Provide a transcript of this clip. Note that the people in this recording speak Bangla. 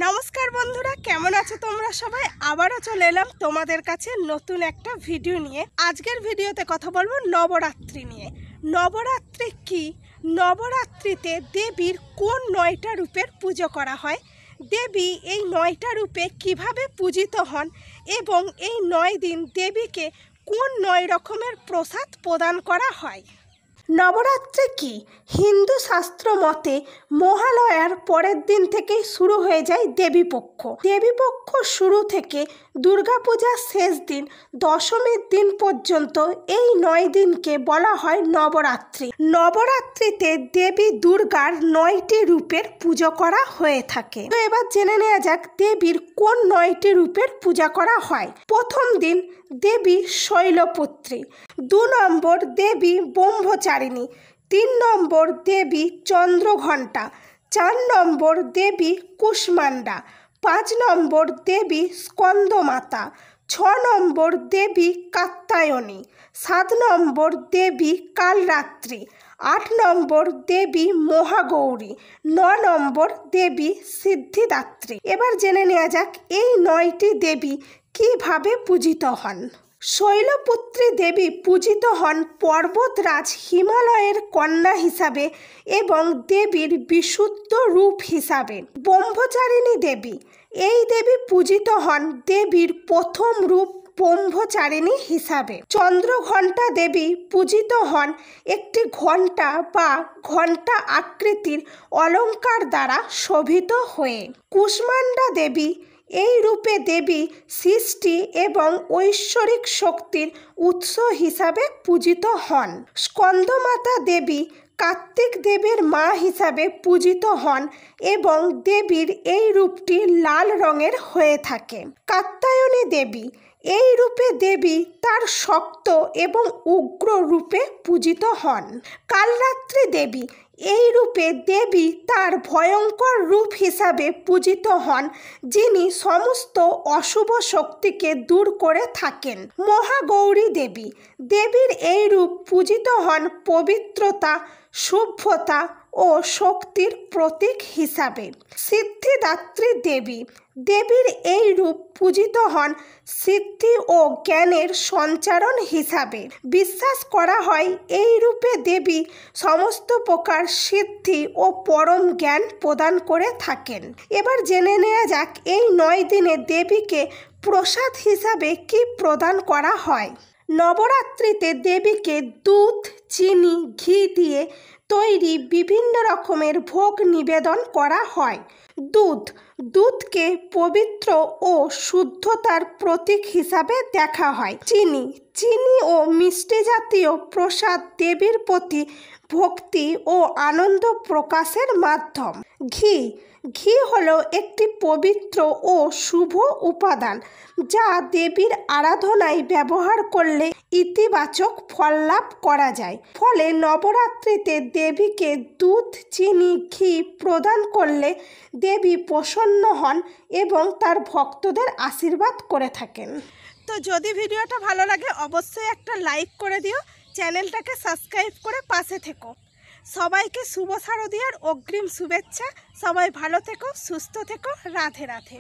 নমস্কার বন্ধুরা, কেমন আছো তোমরা সবাই? আবারও চলে এলাম তোমাদের কাছে নতুন একটা ভিডিও নিয়ে। আজকের ভিডিওতে কথা বলবো নবরাত্রি নিয়ে। নবরাত্রি কি? নবরাত্রিতে দেবীর কোন 9টা রূপের পুজো করা হয়, দেবী এই 9টা রূপে কিভাবে পূজিত হন এবং এই 9 দিন দেবীকে কোন 9 রকমের প্রসাদ প্রদান করা হয়। নবরাত্রি কি? হিন্দু শাস্ত্র মতে মহালয়ার পরের দিন থেকেই শুরু হয়ে যায় দেবীপক্ষ। দেবীপক্ষ শুরু থেকে দুর্গাপূজার শেষ দিন দশমীর দিন পর্যন্ত এই 9 দিনকে বলা হয় নবরাত্রি। নবরাত্রিতে দেবী দুর্গার 9টি রূপের পুজো করা হয়ে থাকে। তো এবার জেনে নেওয়া যাক দেবীর কোন 9টি রূপের পূজা করা হয়। প্রথম দিন দেবী শৈলপুত্রী, 2 নম্বর দেবী ব্রহ্মচারিণী, 3 নম্বর দেবী চন্দ্রঘণ্টা, 4 নম্বর দেবী কুষ্মান্ডা, 5 নম্বর দেবী স্কন্দমাতা, 6 নম্বর দেবী কাত্যায়নী, 7 নম্বর দেবী কালরাত্রি, 8 নম্বর দেবী মহাগৌরী, 9 নম্বর দেবী সিদ্ধিদাত্রী। এবার জেনে নেওয়া যাক এই 9টি দেবী কিভাবে পূজিত হন। শৈলপুত্রী দেবী পূজিত হন পর্বতরাজ হিমালয়ের কন্যা হিসাবে এবং দেবীর বিশুদ্ধ রূপ হিসাবে। ব্রহ্মচারিণী দেবী, এই দেবী পূজিত হন দেবীর প্রথম রূপ ব্রহ্মচারিণী হিসাবে। চন্দ্রঘণ্টা দেবী পূজিত হন একটি ঘণ্টা বা ঘণ্টা আকৃতির অলঙ্কার দ্বারা শোভিত হয়ে। কুষ্মান্ডা দেবী, এই রূপে দেবী সৃষ্টি এবং ঐশ্বরিক শক্তির উৎস হিসাবে পূজিত হন। স্কন্দমাতা দেবী কার্তিক দেবের মা হিসাবে পূজিত হন এবং দেবীর এই রূপটি লাল রঙের হয়ে থাকে। কাত্যায়নী দেবী, এই রূপে দেবী তার শক্ত এবং উগ্র রূপে পূজিত হন। কালরাত্রি দেবী, এই রূপে দেবী তার ভয়ঙ্কর রূপ হিসাবে পূজিত হন, যিনি সমস্ত অশুভ শক্তিকে দূর করে থাকেন। মহাগৌরী দেবী, দেবীর এই রূপ পূজিত হন পবিত্রতা, শুভ্রতা ও শক্তির প্রতীক হিসাবে। সিদ্ধিদাত্রী দেবী, দেবীর এই রূপ পূজিত হন সিদ্ধি ও জ্ঞানের সঞ্চারণ হিসাবে। বিশ্বাস করা হয় এই রূপে দেবী সমস্ত প্রকার সিদ্ধি ও পরম জ্ঞান প্রদান করে থাকেন। এবার জেনে নেওয়া যাক এই 9 দিনে দেবীকে প্রসাদ হিসাবে কি প্রদান করা হয়। নবরাত্রিতে দেবীকে দুধ, চিনি, ঘি দিয়ে তৈরি বিভিন্ন রকমের ভোগ নিবেদন করা হয়। দুধকে পবিত্র ও শুদ্ধতার প্রতীক হিসাবে দেখা হয়। চিনি ও মিষ্টি জাতীয় প্রসাদ দেবীর প্রতি ভক্তি ও আনন্দ প্রকাশের মাধ্যম। ঘি হলো একটি পবিত্র ও শুভ উপাদান যা দেবীর আরাধনায় ব্যবহার করলে ইতিবাচক ফল লাভ করা যায়। ফলে নবরাত্রিতে দেবীকে দুধ, চিনি, ঘি প্রদান করলে দেবী প্রসন্ন হন এবং তার ভক্তদের আশীর্বাদ করে থাকেন। তো যদি ভিডিওটা ভালো লাগে অবশ্যই একটা লাইক করে দিও, চ্যানেলটাকে সাবস্ক্রাইব করে পাশে থেকো। সবাইকে শুভ শারদীয়ার অগ্রিম শুভেচ্ছা। সবাই ভালো থেকো, সুস্থ থেকো। রাধে রাধে।